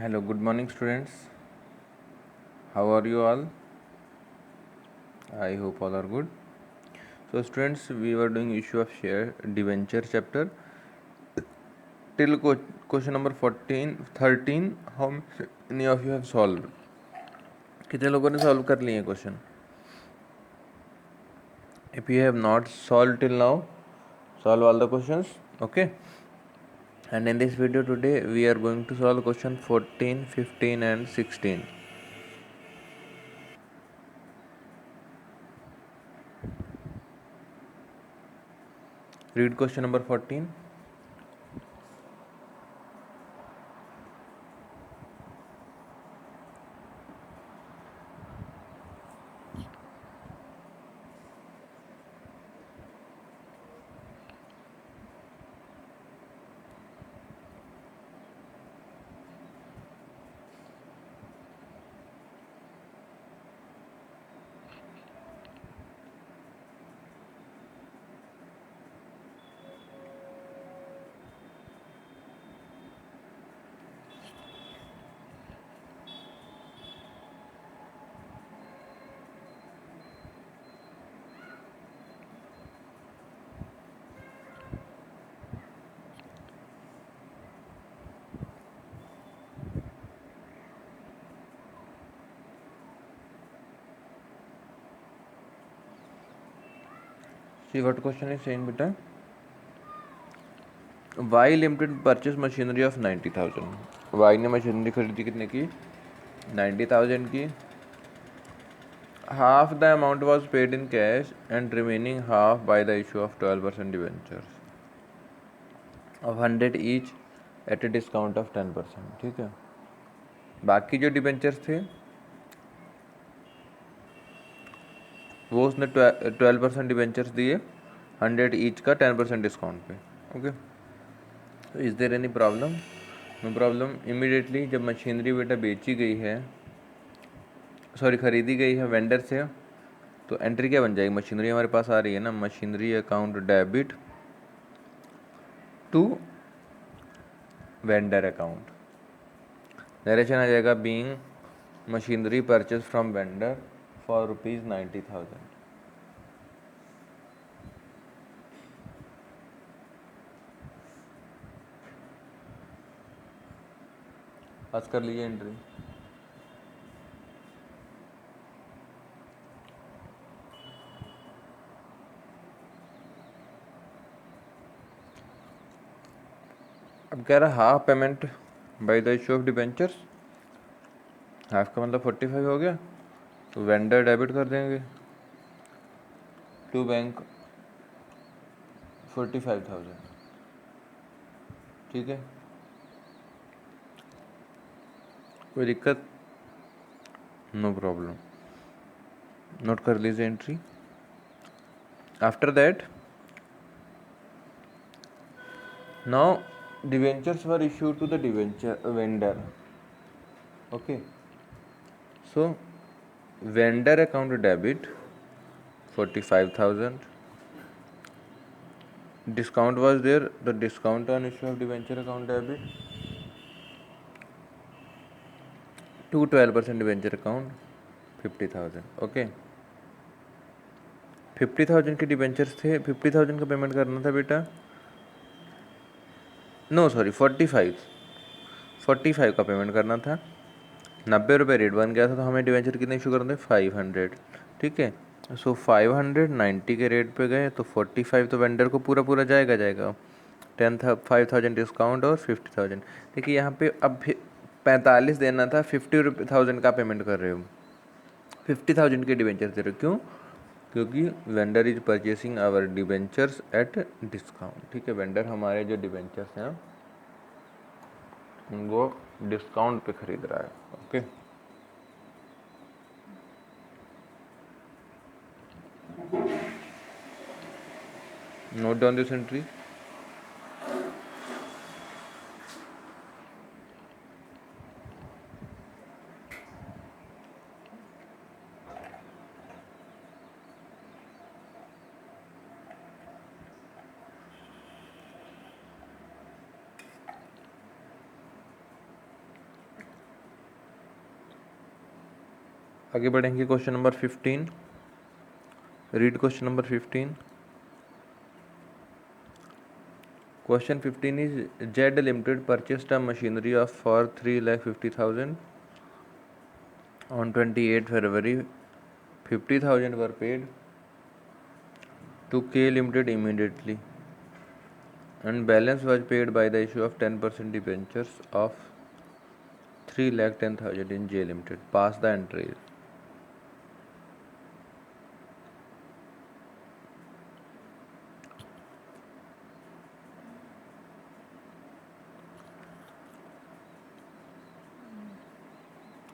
Hello, good morning, students. How are you all? I hope all are good. So, students, we were doing issue of share debenture chapter till question number 14, 13. How many of you have solved? कितने लोगों ने solve कर लिए question? If you have not solved till now, solve all the questions. Okay. And in this video today, we are going to solve question 14, 15, and 16. Read question number 14. See what question is saying, beta. Y Limited purchase machinery of 90,000. Y ने machinery खरीदी कितने की? 90,000 की. Half the amount was paid in cash and remaining half by the issue of 12% debentures of 100 each at a discount of 10%. ठीक है. बाकी जो debentures थे वो उसने 12% डिवेंचर्स दिए 100 ईच का 10% डिस्काउंट पे. ओके. तो is there any problem? No problem. Immediately जब मशीनरी बेटा बेची गई है, सॉरी खरीदी गई है वेंडर से, तो एंट्री क्या बन जाएगी? मशीनरी हमारे पास आ रही है ना, machinery account debit to vendor account. Narration आ जाएगा being machinery purchase from vendor for ₹90,000. Pass कर लीजिए एंट्री. अब कह रहा half payment by the issue of debentures. Half का मतलब 45 हो गया, तो वेंडर डेबिट कर देंगे टू बैंक 45,000. ठीक है. कोई दिक्कत? No problem. नोट कर लीजिए entry. After that now debentures were issued to the debenture vendor. Okay. So vendor account debit 45,000. Discount was there. The discount on issue of debenture account debit to 12% debenture account 50,000. Okay. 50,000 के debentures थे. 50,000 का payment करना था बेटा. No sorry 45 का payment करना था. 90 रुपये रेट बन गया था, तो हमें डिवेंचर कितने इशू करना था? 500. ठीक है. सो 590 के रेट पे गए, तो 45 तो वेंडर को पूरा पूरा जाएगा 5,000 डिस्काउंट और 50,000. देखिए यहाँ पे अब 45 देना था, 50,000 का पेमेंट कर रहे हो, 50,000 के डिवेंचर दे रहे हो. क्यों? क्योंकि vendor is purchasing our debentures at discount. ठीक है. वेंडर हमारे जो डिवेंचर्स हैं उनको डिस्काउंट पे खरीद रहा है. Okay. Note down this entry. आगे बढ़ेंगे question number 15। Read question number 15। Question 15 is Z Limited purchased a machinery of for 3,50,000 on 28 February. 50,000 were paid to K Limited immediately, and balance was paid by the issue of 10% debentures of 3,10,000 in J Limited. Pass the entries.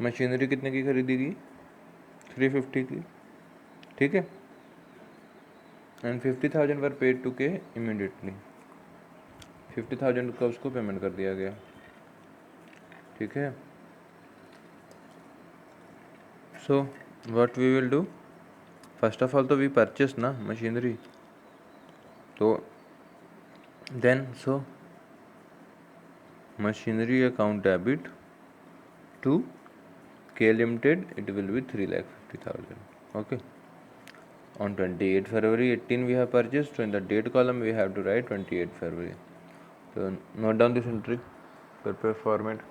Machinery कितने की खरीदी गई? 350 की, ठीक है। And 50,000 were paid to K immediately, 50,000 का उसको payment कर दिया गया, ठीक है। So what we will do, first of all तो वी परचेस ना मशीनरी, तो then so machinery account debit to K Limited, it will be 3,50,000. Okay. On 28 February 18 we have purchased, so in the date column we have to write 28 February. So note down this entry, prepare format.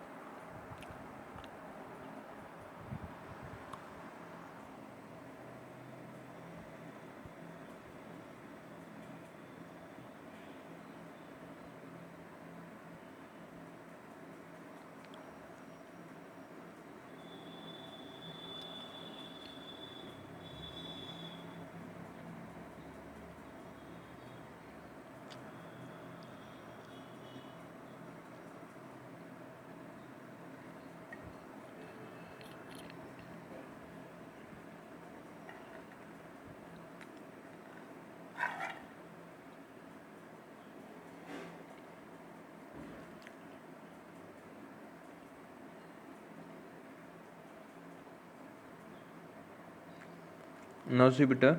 Now see beta,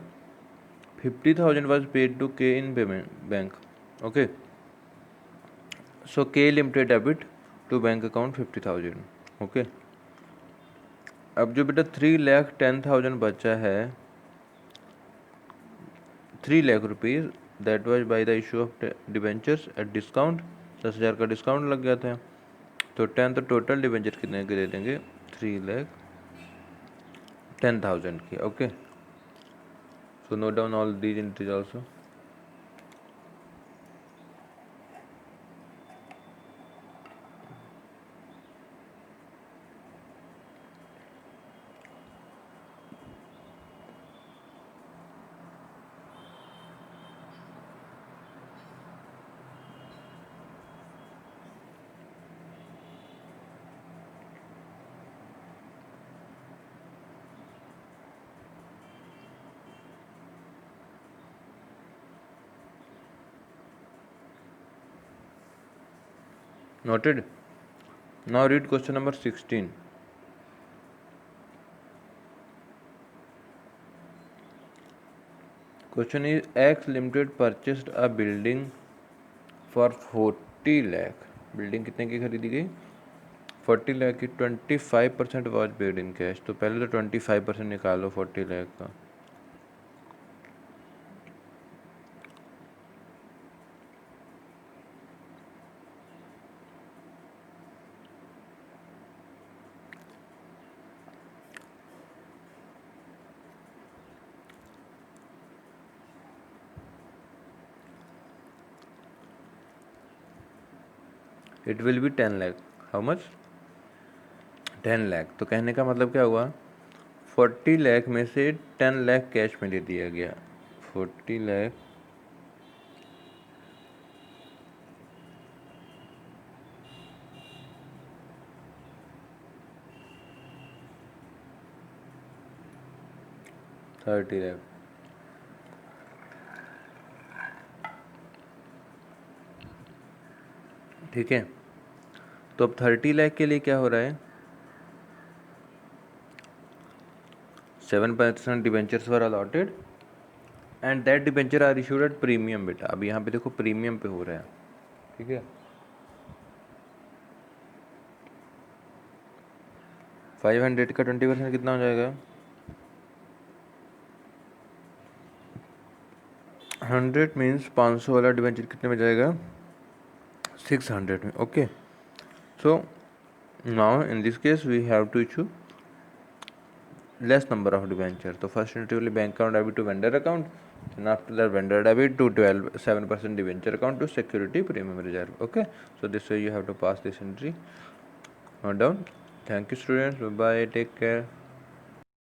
50,000 was paid to K in payment bank. Okay. So K Limited debit to bank account 50,000. Okay. अब जो बेटा 3,10,000 बचा है, 3 lakh rupees, that was by the issue of debentures at discount, 10,000 का discount लग गया था, तो 10 तो टोटल डिबेंचर कितने के ले लेंगे, 3,10,000 की। Okay, so note down all these entries also. Noted. Now read question number 16. Question is X Limited purchased a building for 40 lakh. Building कितने की खरीदी गई, 40 लाख की। 25% वॉज पेड इन कैश, तो पहले तो 25% निकालो 40 लाख का। It will be 10 lakh. How much, 10 lakh. तो कहने का मतलब क्या हुआ, 40 लाख में से 10 लाख कैश में दे दिया गया, 40 लाख थर्टी लाख, ठीक है। तो अब 30 लाख के लिए क्या हो रहा है, 7% debentures were allotted and that debenture are issued at premium. बेटा अब यहाँ पे देखो प्रीमियम पे हो रहा है, ठीक है। 500 का 20% कितना हो जाएगा? 100 मीन्स 500 वाला डिवेंचर कितने में जाएगा? 600 में. Okay, so now in this case we have to issue less number of debenture. So first intuitively bank account debit to vendor account, and after that vendor debit to 7% debenture account to security premium reserve. Okay, so this way you have to pass this entry down. Thank you students, bye bye, take care.